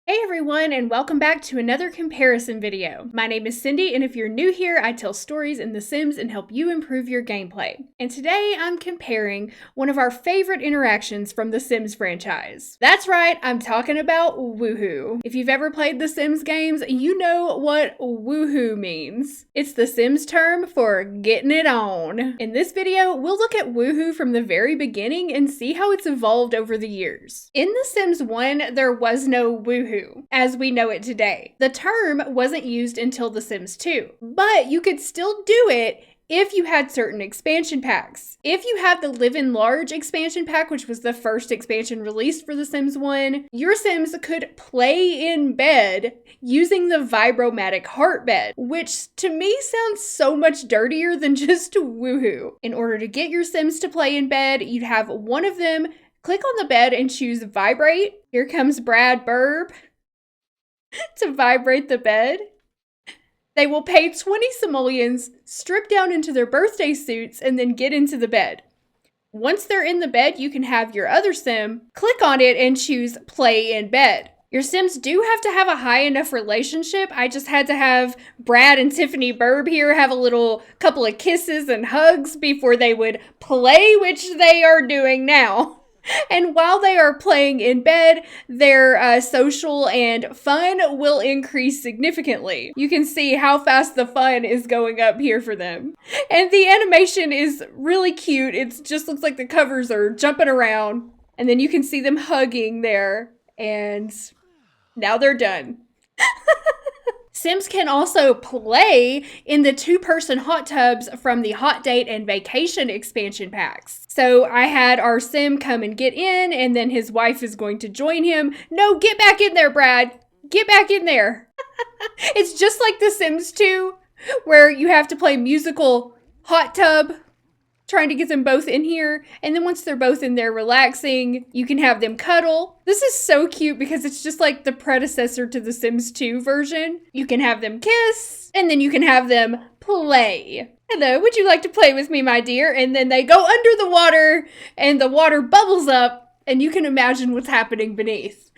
Hey everyone, and welcome back to another comparison video. My name is Cindy, and if you're new here, I tell stories in The Sims and help you improve your gameplay. And today I'm comparing one of our favorite interactions from the Sims franchise. That's right, I'm talking about woohoo. If you've ever played the Sims games, you know what woohoo means. It's the Sims term for getting it on. In this video, we'll look at woohoo from the very beginning and see how it's evolved over the years. In The Sims 1, there was no woohoo as we know it today. The term wasn't used until The Sims 2, but you could still do it if you had certain expansion packs. If you had the Live in Large expansion pack, which was the first expansion released for The Sims 1, your Sims could play in bed using the Vibromatic Heart Bed, which to me sounds so much dirtier than just woohoo. In order to get your Sims to play in bed, you'd have one of them click on the bed and choose Vibrate. Here comes Brad Burb to vibrate the bed. They will pay 20 simoleons, strip down into their birthday suits, and then get into the bed. Once they're in the bed, you can have your other Sim click on it and choose Play in Bed. Your Sims do have to have a high enough relationship. I just had to have Brad and Tiffany Burb here have a little couple of kisses and hugs before they would play, which they are doing now. And while they are playing in bed, their social and fun will increase significantly. You can see how fast the fun is going up here for them. And the animation is really cute. It just looks like the covers are jumping around. And then you can see them hugging there. And now they're done. Sims can also play in the two-person hot tubs from the Hot Date and Vacation expansion packs. So I had our Sim come and get in, and then his wife is going to join him. No, get back in there, Brad. Get back in there. It's just like The Sims 2, where you have to play musical hot tub, trying to get them both in here. And then once they're both in there relaxing, you can have them cuddle. This is so cute because it's just like the predecessor to the Sims 2 version. You can have them kiss, and then you can have them play. Hello, would you like to play with me, my dear? And then they go under the water, and the water bubbles up, and you can imagine what's happening beneath.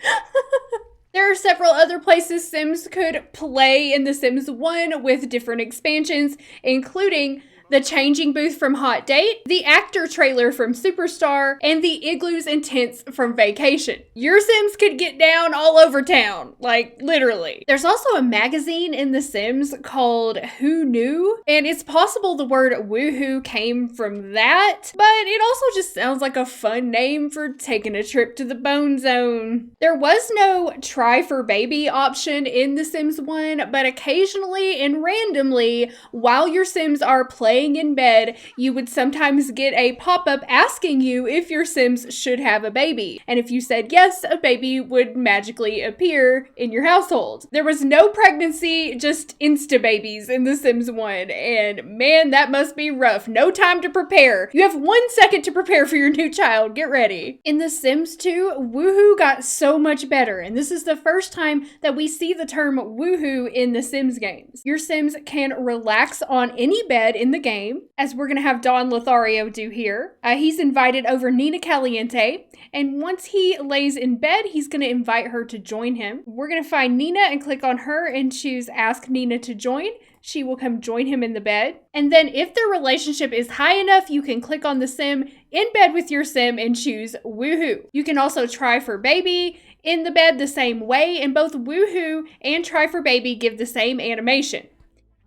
There are several other places Sims could play in The Sims 1 with different expansions, including the changing booth from Hot Date, the actor trailer from Superstar, and the igloos and tents from Vacation. Your Sims could get down all over town, like literally. There's also a magazine in The Sims called Who Knew? And it's possible the word woohoo came from that, but it also just sounds like a fun name for taking a trip to the Bone Zone. There was no try for baby option in The Sims 1, but occasionally and randomly, while your Sims are playing in bed, you would sometimes get a pop-up asking you if your Sims should have a baby. And if you said yes, a baby would magically appear in your household. There was no pregnancy, just insta-babies in The Sims 1. And man, that must be rough. No time to prepare. You have 1 second to prepare for your new child. Get ready. In The Sims 2, woohoo got so much better. And this is the first time that we see the term woohoo in The Sims games. Your Sims can relax on any bed in the game, as we're going to have Don Lothario do here. He's invited over Nina Caliente, and once he lays in bed, he's going to invite her to join him. We're going to find Nina and click on her and choose Ask Nina to Join. She will come join him in the bed. And then if their relationship is high enough, you can click on the Sim in bed with your Sim and choose woohoo. You can also try for baby in the bed the same way, and both woohoo and try for baby give the same animation.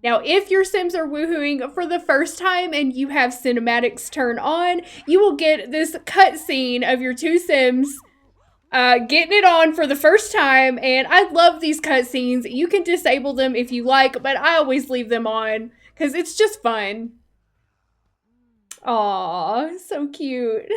Now, if your Sims are woohooing for the first time and you have cinematics turned on, you will get this cutscene of your two Sims getting it on for the first time. And I love these cutscenes. You can disable them if you like, but I always leave them on because it's just fun. Aw, so cute.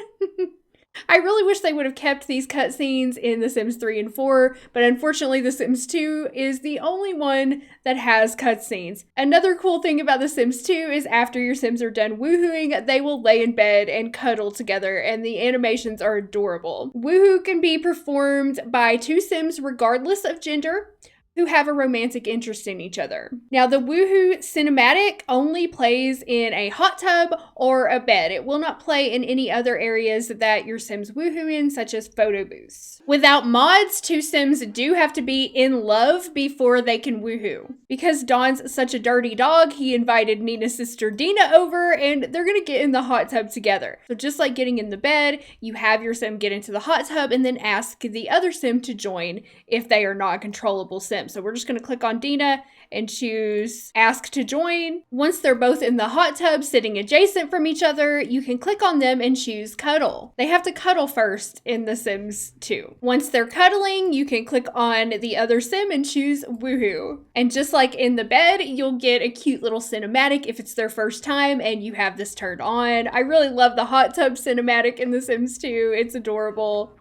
I really wish they would have kept these cutscenes in The Sims 3 and 4, but unfortunately The Sims 2 is the only one that has cutscenes. Another cool thing about The Sims 2 is after your Sims are done woohooing, they will lay in bed and cuddle together, and the animations are adorable. Woohoo can be performed by two Sims regardless of gender. who have a romantic interest in each other. Now, the woohoo cinematic only plays in a hot tub or a bed. It will not play in any other areas that your Sims woohoo in, such as photo booths. Without mods, two Sims do have to be in love before they can woohoo. Because Don's such a dirty dog, he invited Nina's sister Dina over, and they're gonna get in the hot tub together. So just like getting in the bed, you have your Sim get into the hot tub and then ask the other Sim to join if they are not a controllable Sim. So we're just gonna click on Dina and choose ask to join. Once they're both in the hot tub sitting adjacent from each other, you can click on them and choose cuddle. They have to cuddle first in The Sims 2. Once they're cuddling, you can click on the other Sim and choose woohoo. And just like in the bed, you'll get a cute little cinematic if it's their first time and you have this turned on. I really love the hot tub cinematic in The Sims 2. It's adorable.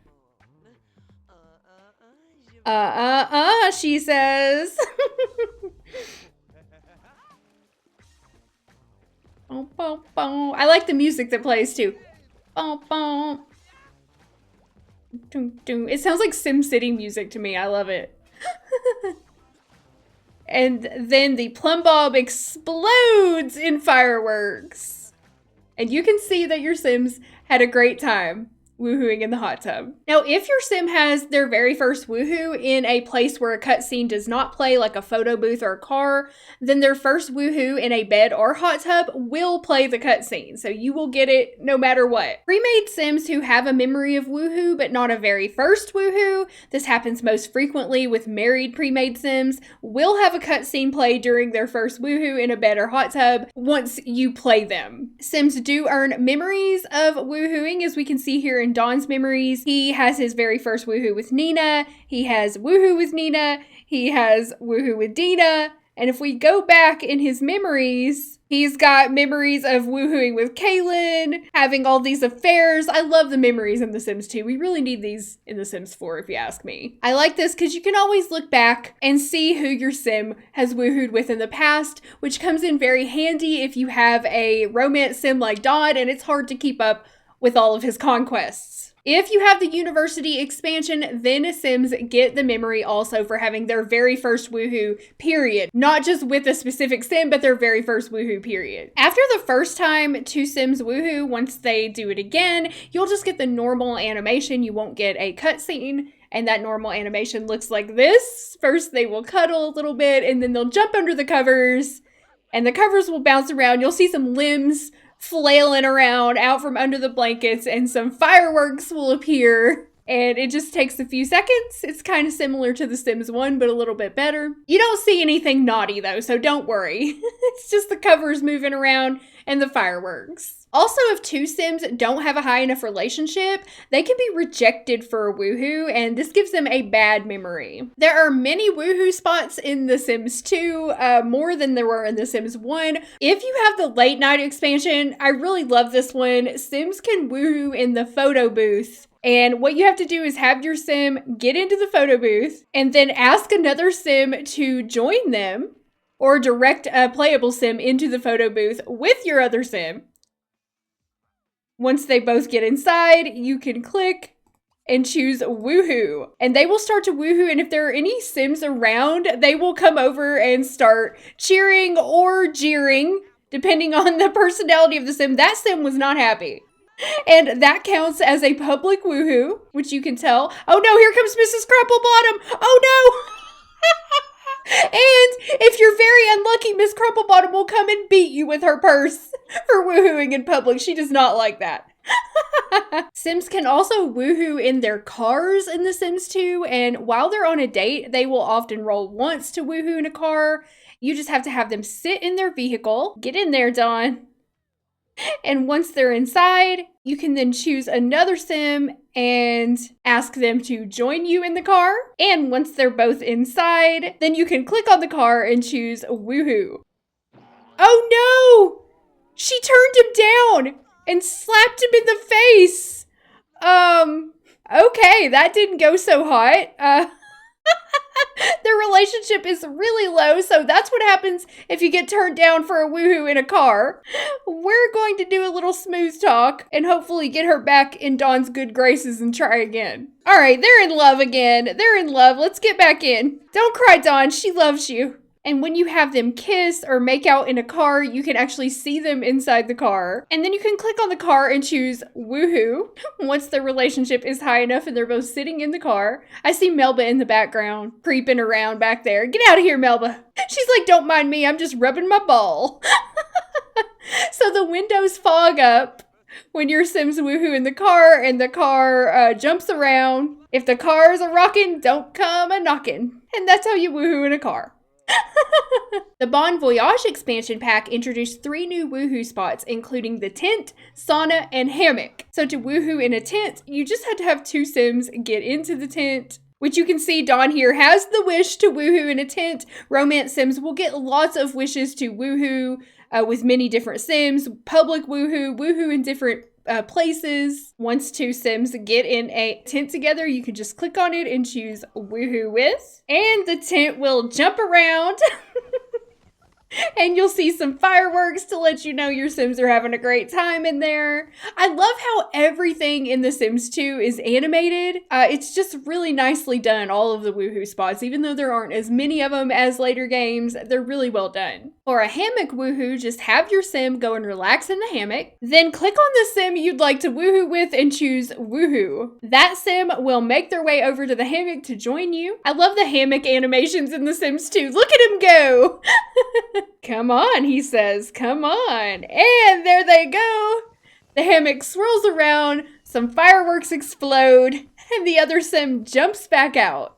She says. I like the music that plays too. It sounds like SimCity music to me. I love it. And then the plumb bob explodes in fireworks. And you can see that your Sims had a great time woohooing in the hot tub. Now, if your Sim has their very first woohoo in a place where a cutscene does not play, like a photo booth or a car, then their first woohoo in a bed or hot tub will play the cutscene. So you will get it no matter what. Pre-made Sims who have a memory of woohoo, but not a very first woohoo, this happens most frequently with married pre-made Sims, will have a cutscene play during their first woohoo in a bed or hot tub once you play them. Sims do earn memories of woohooing, as we can see here in Don's memories. He has his very first woohoo with Nina. He has woohoo with Nina. He has woohoo with Dina. And if we go back in his memories, he's got memories of woohooing with Kaylin, having all these affairs. I love the memories in The Sims 2. We really need these in The Sims 4, if you ask me. I like this because you can always look back and see who your Sim has woohooed with in the past, which comes in very handy if you have a romance Sim like Don and it's hard to keep up with all of his conquests. If you have the university expansion, then Sims get the memory also for having their very first woohoo, period. Not just with a specific Sim, but their very first woohoo, period. After the first time two Sims woohoo, once they do it again, you'll just get the normal animation. You won't get a cutscene. And that normal animation looks like this. First, they will cuddle a little bit, and then they'll jump under the covers, and the covers will bounce around. You'll see some limbs flailing around out from under the blankets, and some fireworks will appear, and it just takes a few seconds. It's kind of similar to The Sims 1, but a little bit better. You don't see anything naughty though, so don't worry. It's just the covers moving around and the fireworks. Also, if two Sims don't have a high enough relationship, they can be rejected for a woohoo, and this gives them a bad memory. There are many woohoo spots in The Sims 2, more than there were in The Sims 1. If you have the late night expansion, I really love this one. Sims can woohoo in the photo booth. And what you have to do is have your Sim get into the photo booth and then ask another Sim to join them, or direct a playable Sim into the photo booth with your other Sim. Once they both get inside, you can click and choose woohoo. And they will start to woohoo, and if there are any Sims around, they will come over and start cheering or jeering, depending on the personality of the Sim. That Sim was not happy. And that counts as a public woohoo, which you can tell. Oh no, here comes Mrs. Crumplebottom. Oh no! And if you're very unlucky, Miss Crumplebottom will come and beat you with her purse for woohooing in public. She does not like that. Sims can also woohoo in their cars in The Sims 2, and while they're on a date, they will often roll once to woohoo in a car. You just have to have them sit in their vehicle. Get in there, Dawn. And once they're inside, you can then choose another Sim and ask them to join you in the car. And once they're both inside, then you can click on the car and choose woohoo. Oh no! She turned him down and slapped him in the face. Okay, that didn't go so hot. Their relationship is really low, so that's what happens if you get turned down for a woohoo in a car. We're going to do a little smooth talk and hopefully get her back in Dawn's good graces and try again. All right, they're in love again. They're in love. Let's get back in. Don't cry, Dawn. She loves you. And when you have them kiss or make out in a car, you can actually see them inside the car. And then you can click on the car and choose woohoo once the relationship is high enough and they're both sitting in the car. I see Melba in the background, creeping around back there. Get out of here, Melba. She's like, don't mind me, I'm just rubbing my ball. So the windows fog up when your Sims woohoo in the car, and the car jumps around. If the car's a rockin', don't come a knockin'. And that's how you woohoo in a car. The Bon Voyage expansion pack introduced 3 new woohoo spots, including the tent, sauna, and hammock. So to woohoo in a tent, you just had to have 2 Sims get into the tent, which you can see Dawn here has the wish to woohoo in a tent. Romance Sims will get lots of wishes to woohoo with many different Sims, public woohoo, woohoo in different places. Once 2 Sims get in a tent together, you can just click on it and choose woohoo with, and the tent will jump around. And you'll see some fireworks to let you know your Sims are having a great time in there. I love how everything in The Sims 2 is animated. It's just really nicely done, all of the woohoo spots. Even though there aren't as many of them as later games, they're really well done. For a hammock woohoo, just have your Sim go and relax in the hammock. Then click on the Sim you'd like to woohoo with and choose woohoo. That Sim will make their way over to the hammock to join you. I love the hammock animations in The Sims 2. Look at him go! Come on, he says, come on. And there they go. The hammock swirls around, some fireworks explode, and the other Sim jumps back out.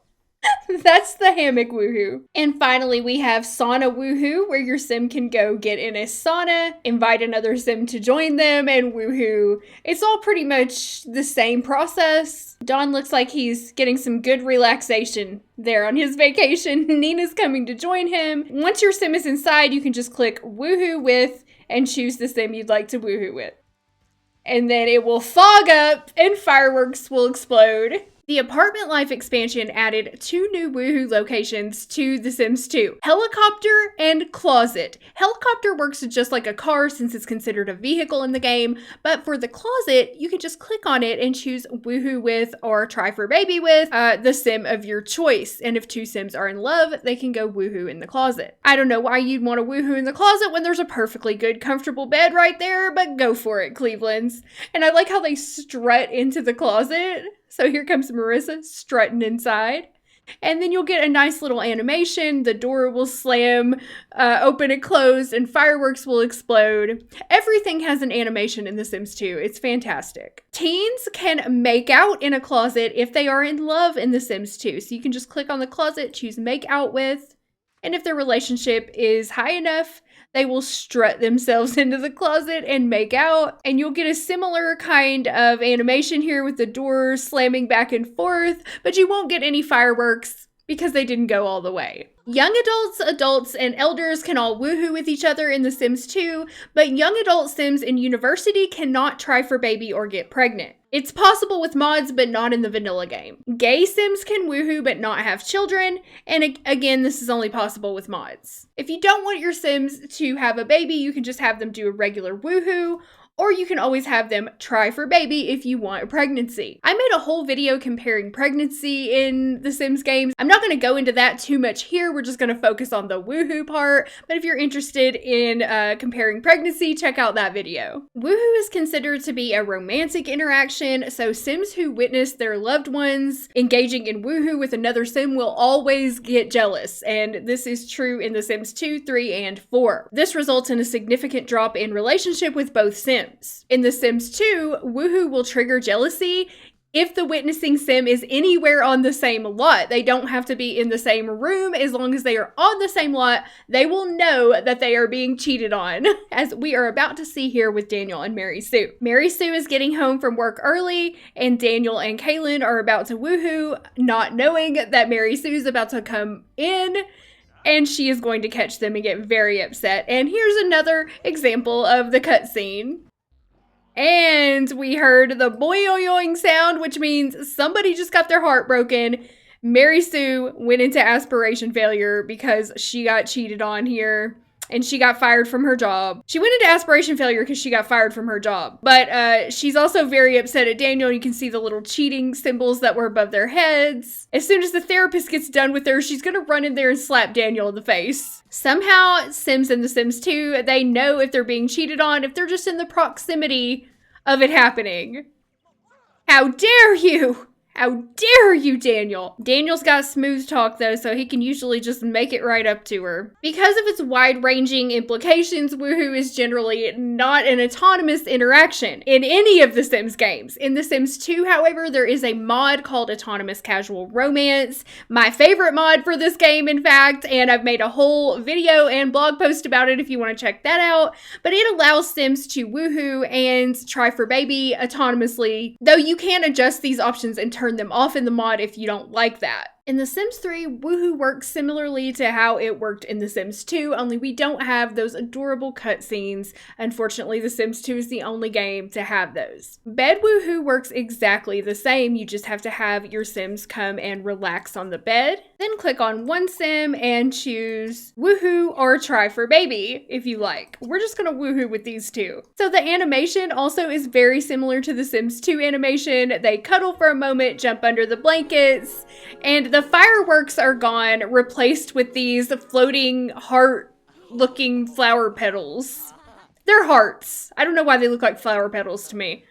That's the hammock woohoo. And finally, we have sauna woohoo, where your Sim can go get in a sauna, invite another Sim to join them, and woohoo. It's all pretty much the same process. Don looks like he's getting some good relaxation there on his vacation. Nina's coming to join him. Once your Sim is inside, you can just click woohoo with and choose the Sim you'd like to woohoo with. And then it will fog up and fireworks will explode. The Apartment Life expansion added 2 new woohoo locations to The Sims 2, Helicopter and Closet. Helicopter works just like a car since it's considered a vehicle in the game, but for the closet, you can just click on it and choose woohoo with or try for baby with the Sim of your choice. And if 2 Sims are in love, they can go woohoo in the closet. I don't know why you'd want to woohoo in the closet when there's a perfectly good, comfortable bed right there, but go for it, Clevelands. And I like how they strut into the closet. So here comes Marissa strutting inside. And then you'll get a nice little animation. The door will slam open and close, and fireworks will explode. Everything has an animation in The Sims 2. It's fantastic. Teens can make out in a closet if they are in love in The Sims 2. So you can just click on the closet, choose make out with, and if their relationship is high enough, they will strut themselves into the closet and make out. And you'll get a similar kind of animation here with the door slamming back and forth, but you won't get any fireworks because they didn't go all the way. Young adults, adults, and elders can all woohoo with each other in The Sims 2, but young adult Sims in university cannot try for baby or get pregnant. It's possible with mods, but not in the vanilla game. Gay Sims can woohoo but not have children, and again, this is only possible with mods. If you don't want your Sims to have a baby, you can just have them do a regular woohoo, or you can always have them try for baby if you want a pregnancy. I made a whole video comparing pregnancy in The Sims games. I'm not going to go into that too much here. We're just going to focus on the woohoo part. But if you're interested in comparing pregnancy, check out that video. Woohoo is considered to be a romantic interaction, so Sims who witness their loved ones engaging in woohoo with another Sim will always get jealous. And this is true in The Sims 2, 3, and 4. This results in a significant drop in relationship with both Sims. In The Sims 2, woohoo will trigger jealousy if the witnessing Sim is anywhere on the same lot. They don't have to be in the same room. As long as they are on the same lot, they will know that they are being cheated on, as we are about to see here with Daniel and Mary Sue. Mary Sue is getting home from work early, and Daniel and Kaylin are about to woohoo, not knowing that Mary Sue's about to come in, and she is going to catch them and get very upset. And here's another example of the cutscene. And we heard the boing sound, which means somebody just got their heart broken. Mary Sue went into aspiration failure because she got cheated on here. And she got fired from her job. She went into aspiration failure because she got fired from her job. But she's also very upset at Daniel. You can see the little cheating symbols that were above their heads. As soon as the therapist gets done with her, she's gonna run in there and slap Daniel in the face. Somehow, Sims in The Sims 2, they know if they're being cheated on, if they're just in the proximity of it happening. How dare you! How dare you, Daniel? Daniel's got smooth talk, though, so he can usually just make it right up to her. Because of its wide-ranging implications, woohoo is generally not an autonomous interaction in any of the Sims games. In The Sims 2, however, there is a mod called Autonomous Casual Romance. My favorite mod for this game, in fact, and I've made a whole video and blog post about it if you want to check that out. But it allows Sims to woohoo and try for baby autonomously, though you can adjust these options and turn them off in the mod if you don't like that. In The Sims 3, woohoo works similarly to how it worked in The Sims 2, only we don't have those adorable cutscenes. Unfortunately, The Sims 2 is the only game to have those. Bed woohoo works exactly the same. You just have to have your Sims come and relax on the bed. Then click on one Sim and choose woohoo or try for baby if you like. We're just gonna woohoo with these two. So the animation also is very similar to The Sims 2 animation. They cuddle for a moment, jump under the blankets, and the fireworks are gone, replaced with these floating heart-looking flower petals. They're hearts. I don't know why they look like flower petals to me.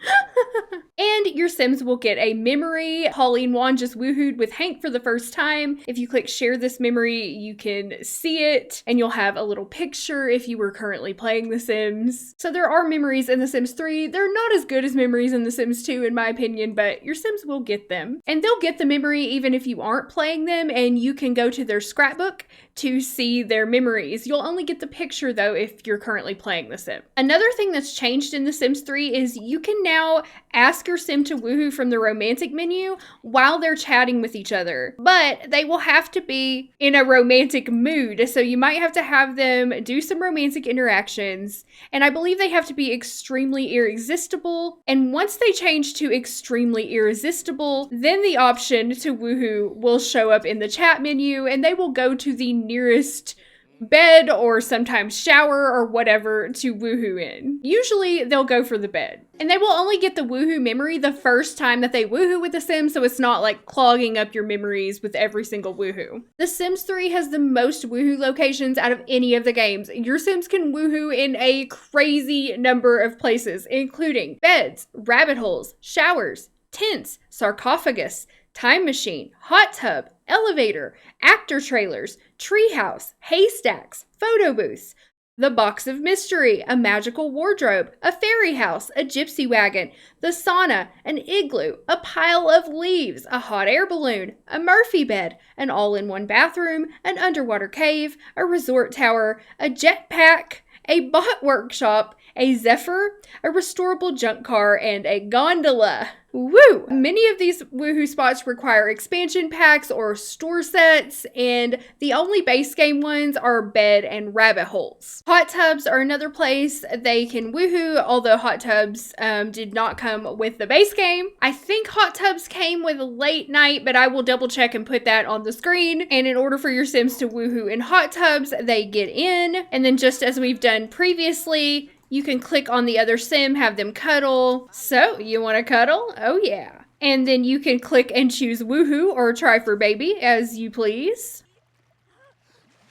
And your Sims will get a memory. Pauline Wan just woohooed with Hank for the first time. If you click share this memory, you can see it, and you'll have a little picture if you were currently playing The Sims. So there are memories in The Sims 3. They're not as good as memories in The Sims 2 in my opinion, but your Sims will get them. And they'll get the memory even if you aren't playing them, and you can go to their scrapbook to see their memories. You'll only get the picture though if you're currently playing The Sim. Another thing that's changed in The Sims 3 is you can now ask your Sim to woohoo from the romantic menu while they're chatting with each other, but they will have to be in a romantic mood. So you might have to have them do some romantic interactions, and I believe they have to be extremely irresistible. And once they change to extremely irresistible, then the option to woohoo will show up in the chat menu, and they will go to the nearest bed or sometimes shower or whatever to woohoo in. Usually they'll go for the bed. And they will only get the woohoo memory the first time that they woohoo with The Sims, so it's not like clogging up your memories with every single woohoo. The Sims 3 has the most woohoo locations out of any of the games. Your Sims can woohoo in a crazy number of places, including beds, rabbit holes, showers, tents, sarcophagus, time machine, hot tub, elevator, actor trailers, treehouse, haystacks, photo booths, the box of mystery, a magical wardrobe, a fairy house, a gypsy wagon, the sauna, an igloo, a pile of leaves, a hot air balloon, a Murphy bed, an all-in-one bathroom, an underwater cave, a resort tower, a jetpack, a bot workshop, a Zephyr, a restorable junk car, and a gondola. Woo! Many of these woohoo spots require expansion packs or store sets, and the only base game ones are bed and rabbit holes. Hot tubs are another place they can woohoo, although hot tubs did not come with the base game. I think hot tubs came with a late night, but I will double check and put that on the screen. And in order for your Sims to woohoo in hot tubs, they get in, and then just as we've done previously, you can click on the other Sim, have them cuddle. So, you want to cuddle? Oh yeah. And then you can click and choose woohoo or try for baby as you please.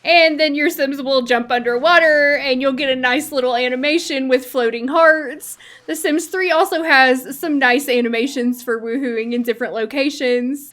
And then your Sims will jump underwater and you'll get a nice little animation with floating hearts. The Sims 3 also has some nice animations for woohooing in different locations.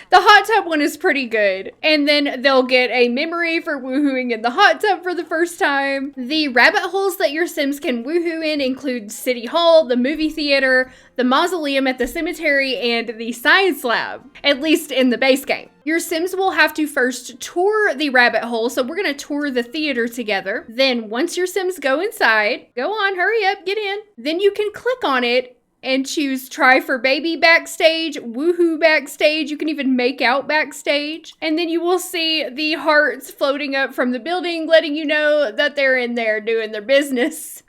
The hot tub one is pretty good. And then they'll get a memory for woohooing in the hot tub for the first time. The rabbit holes that your Sims can woohoo in include City Hall, the movie theater, the mausoleum at the cemetery, and the science lab, at least in the base game. Your Sims will have to first tour the rabbit hole, so we're going to tour the theater together. Then once your Sims go inside, go on, hurry up, get in. Then you can click on it and choose try for baby backstage, woohoo backstage. You can even make out backstage. And then you will see the hearts floating up from the building, letting you know that they're in there doing their business.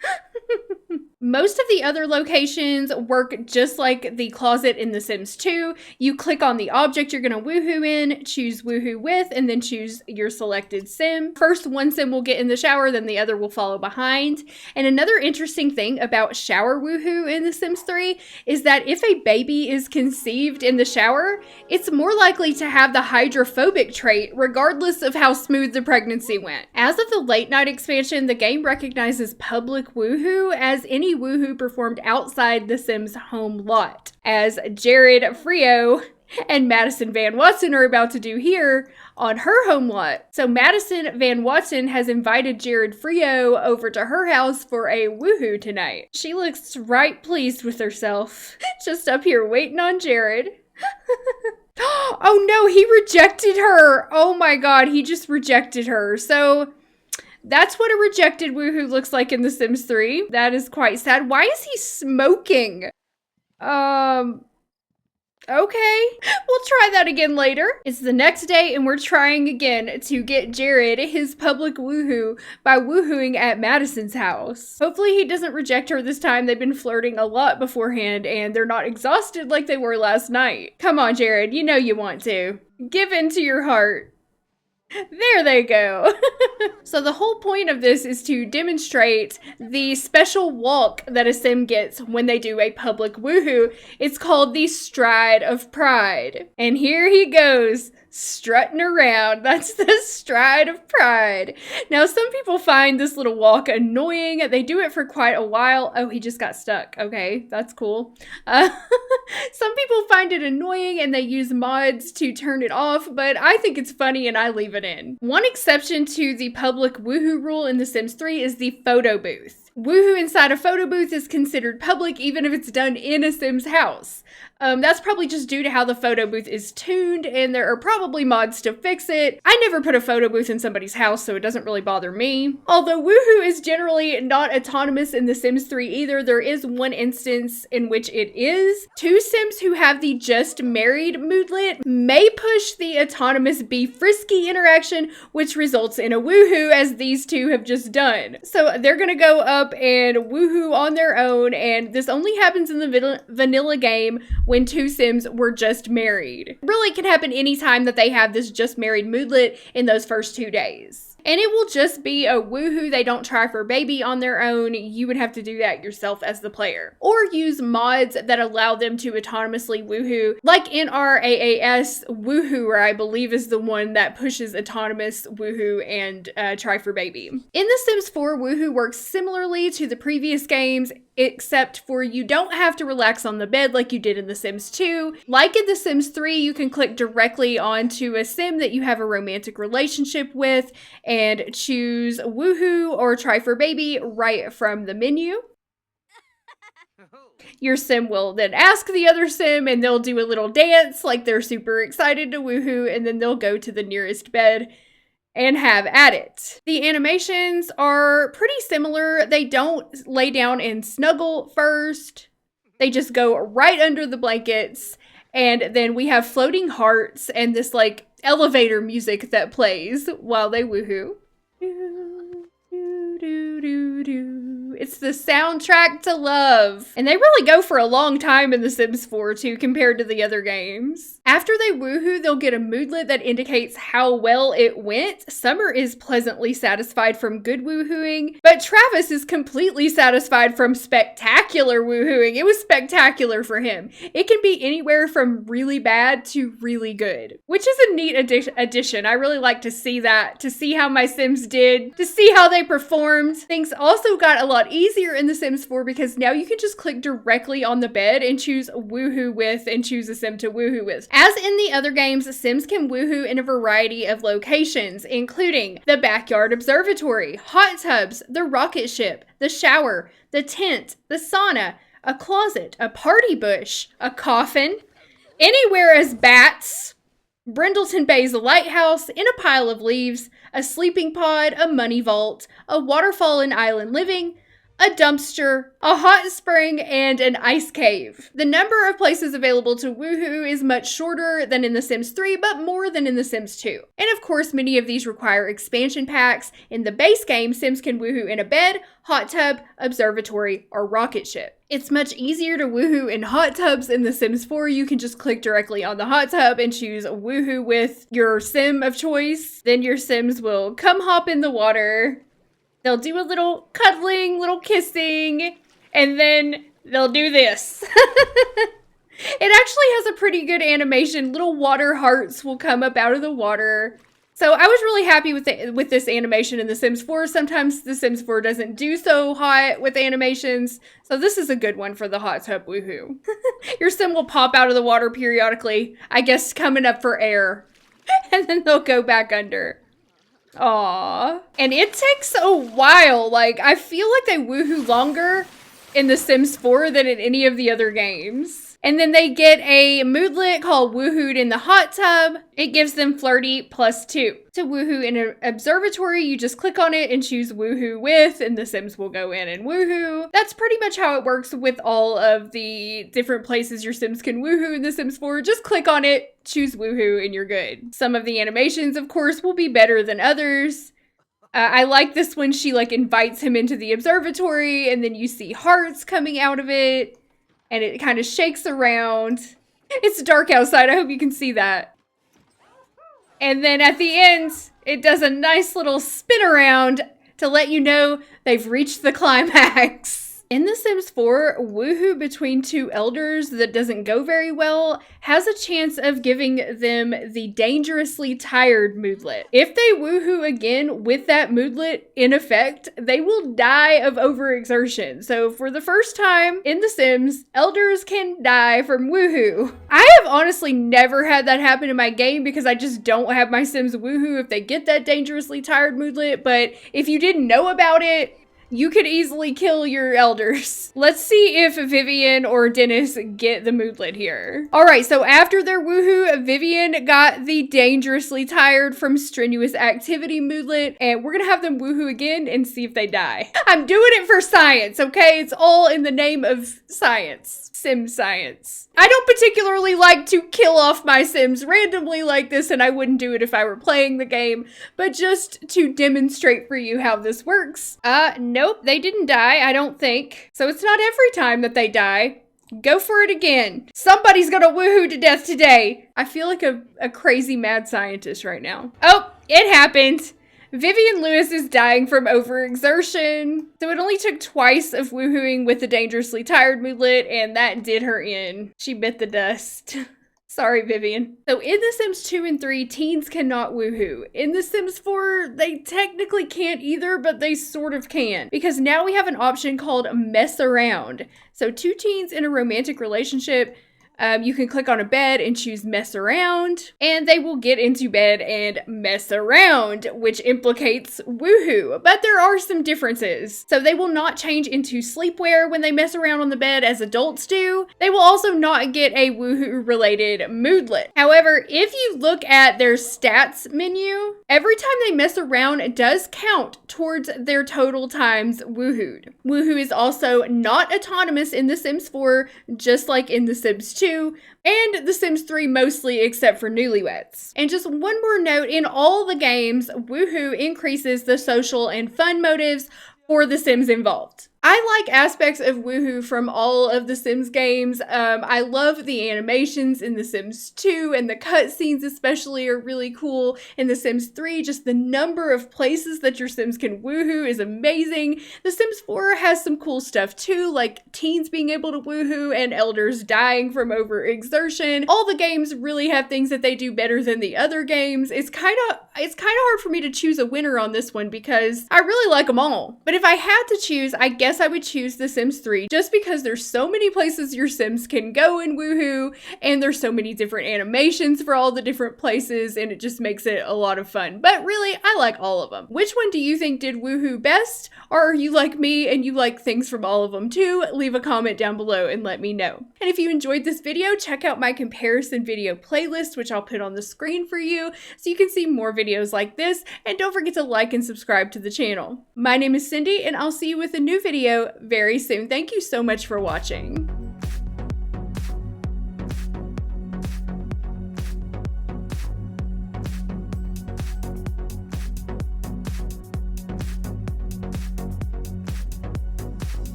Most of the other locations work just like the closet in The Sims 2. You click on the object you're going to woohoo in, choose woohoo with, and then choose your selected sim. First, one sim will get in the shower, then the other will follow behind. And another interesting thing about shower woohoo in The Sims 3 is that if a baby is conceived in the shower, it's more likely to have the hydrophobic trait regardless of how smooth the pregnancy went. As of the late night expansion, the game recognizes public woohoo as any woohoo performed outside the Sims home lot, as Jared Frio and Madison Van Watson are about to do here on her home lot. So Madison Van Watson has invited Jared Frio over to her house for a woohoo tonight. She looks right pleased with herself, just up here waiting on Jared. Oh no, he rejected her. Oh my god, he just rejected her. So that's what a rejected woohoo looks like in The Sims 3. That is quite sad. Why is he smoking? Okay, we'll try that again later. It's the next day and we're trying again to get Jared his public woohoo by woohooing at Madison's house. Hopefully he doesn't reject her this time. They've been flirting a lot beforehand and they're not exhausted like they were last night. Come on, Jared, you know you want to. Give in to your heart. There they go. So the whole point of this is to demonstrate the special walk that a sim gets when they do a public woohoo. It's called the Stride of Pride. And here he goes, strutting around. That's the Stride of Pride. Now, some people find this little walk annoying. They do it for quite a while. Oh, he just got stuck. Okay, that's cool. Some people find it annoying and they use mods to turn it off, but I think it's funny and I leave it in. One exception to the public woohoo rule in The Sims 3 is the photo booth. Woohoo inside a photo booth is considered public even if it's done in a Sim's house. That's probably just due to how the photo booth is tuned, and there are probably mods to fix it. I never put a photo booth in somebody's house, so it doesn't really bother me. Although woohoo is generally not autonomous in The Sims 3 either, there is one instance in which it is. Two Sims who have the just married moodlet may push the autonomous be frisky interaction, which results in a woohoo, as these two have just done. So they're gonna go up and woohoo on their own, and this only happens in the vanilla game when two Sims were just married. Really can happen anytime that they have this just married moodlet in those first 2 days. And it will just be a woohoo. They don't try for baby on their own. You would have to do that yourself as the player. Or use mods that allow them to autonomously woohoo, like NRAAS Woohooer, I believe is the one that pushes autonomous woohoo and try for baby. In The Sims 4, woohoo works similarly to the previous games, except for you don't have to relax on the bed like you did in The Sims 2. Like in The Sims 3, you can click directly onto a sim that you have a romantic relationship with and choose woohoo or try for baby right from the menu. Your sim will then ask the other sim and they'll do a little dance like they're super excited to woohoo, and then they'll go to the nearest bed and have at it. The animations are pretty similar. They don't lay down and snuggle first. They just go right under the blankets, and then we have floating hearts and this like elevator music that plays while they woohoo. It's the soundtrack to love. And they really go for a long time in The Sims 4 too, compared to the other games. After they woohoo, they'll get a moodlet that indicates how well it went. Summer is pleasantly satisfied from good woohooing, but Travis is completely satisfied from spectacular woohooing. It was spectacular for him. It can be anywhere from really bad to really good, which is a neat addition. I really like to see that, to see how my Sims did, to see how they performed. Things also got a lot easier in The Sims 4 because now you can just click directly on the bed and choose woohoo with and choose a sim to woohoo with. As in the other games, Sims can woohoo in a variety of locations, including the backyard observatory, hot tubs, the rocket ship, the shower, the tent, the sauna, a closet, a party bush, a coffin, anywhere as bats, Brindleton Bay's lighthouse, in a pile of leaves, a sleeping pod, a money vault, a waterfall in island living, a dumpster, a hot spring, and an ice cave. The number of places available to woohoo is much shorter than in The Sims 3, but more than in The Sims 2. And of course, many of these require expansion packs. In the base game, Sims can woohoo in a bed, hot tub, observatory, or rocket ship. It's much easier to woohoo in hot tubs in The Sims 4. You can just click directly on the hot tub and choose woohoo with your sim of choice. Then your Sims will come hop in the water. They'll do a little cuddling, little kissing, and then they'll do this. It actually has a pretty good animation. Little water hearts will come up out of the water. So I was really happy with this animation in The Sims 4. Sometimes The Sims 4 doesn't do so hot with animations. So this is a good one for the hot tub woohoo. Your sim will pop out of the water periodically, I guess coming up for air. And then they'll go back under. Aww. And it takes a while. Like, I feel like they woohoo longer in The Sims 4 than in any of the other games. And then they get a moodlet called Woohooed in the Hot Tub. It gives them Flirty +2. To woohoo in an observatory, you just click on it and choose Woohoo with, and the Sims will go in and woohoo. That's pretty much how it works with all of the different places your Sims can woohoo in The Sims 4. Just click on it, choose Woohoo, and you're good. Some of the animations, of course, will be better than others. I like this one. She like invites him into the observatory, and then you see hearts coming out of it. And it kind of shakes around. It's dark outside. I hope you can see that. And then at the end, it does a nice little spin around to let you know they've reached the climax. In The Sims 4, woohoo between two elders that doesn't go very well has a chance of giving them the dangerously tired moodlet. If they woohoo again with that moodlet in effect, they will die of overexertion. So for the first time in The Sims, elders can die from woohoo. I have honestly never had that happen in my game because I just don't have my Sims woohoo if they get that dangerously tired moodlet. But if you didn't know about it, you could easily kill your elders. Let's see if Vivian or Dennis get the moodlet here. All right, so after their woohoo, Vivian got the dangerously tired from strenuous activity moodlet, and we're gonna have them woohoo again and see if they die. I'm doing it for science, okay? It's all in the name of science. Sim science. I don't particularly like to kill off my Sims randomly like this, and I wouldn't do it if I were playing the game, but just to demonstrate for you how this works. Nope, they didn't die, I don't think. So it's not every time that they die. Go for it again. Somebody's gonna woohoo to death today. I feel like a crazy mad scientist right now. Oh, it happened. Vivian Lewis is dying from overexertion. So it only took twice of woohooing with the dangerously tired moodlet, and that did her in. She bit the dust. Sorry, Vivian. So in The Sims 2 and 3, teens cannot woohoo. In The Sims 4, they technically can't either, but they sort of can. Because now we have an option called mess around. So two teens in a romantic relationship, you can click on a bed and choose mess around, and they will get into bed and mess around, which implicates woohoo. But there are some differences. So they will not change into sleepwear when they mess around on the bed as adults do. They will also not get a woohoo related moodlet. However, if you look at their stats menu, every time they mess around, it does count towards their total times woohooed. Woohoo is also not autonomous in The Sims 4, just like in The Sims 2. And The Sims 3 mostly, except for newlyweds. And just one more note, in all the games, woohoo increases the social and fun motives for the Sims involved. I like aspects of woohoo from all of the Sims games. I love the animations in The Sims 2, and the cutscenes especially are really cool. In The Sims 3, just the number of places that your Sims can woohoo is amazing. The Sims 4 has some cool stuff too, like teens being able to woohoo and elders dying from overexertion. All the games really have things that they do better than the other games. It's kind of hard for me to choose a winner on this one because I really like them all. But if I had to choose, I guess I would choose The Sims 3 just because there's so many places your Sims can go and woohoo, and there's so many different animations for all the different places, and it just makes it a lot of fun. But really, I like all of them. Which one do you think did woohoo best? Or are you like me and you like things from all of them too? Leave a comment down below and let me know. And if you enjoyed this video, check out my comparison video playlist, which I'll put on the screen for you so you can see more videos like this, and don't forget to like and subscribe to the channel. My name is Cindy, and I'll see you with a new video video very soon. Thank you so much for watching.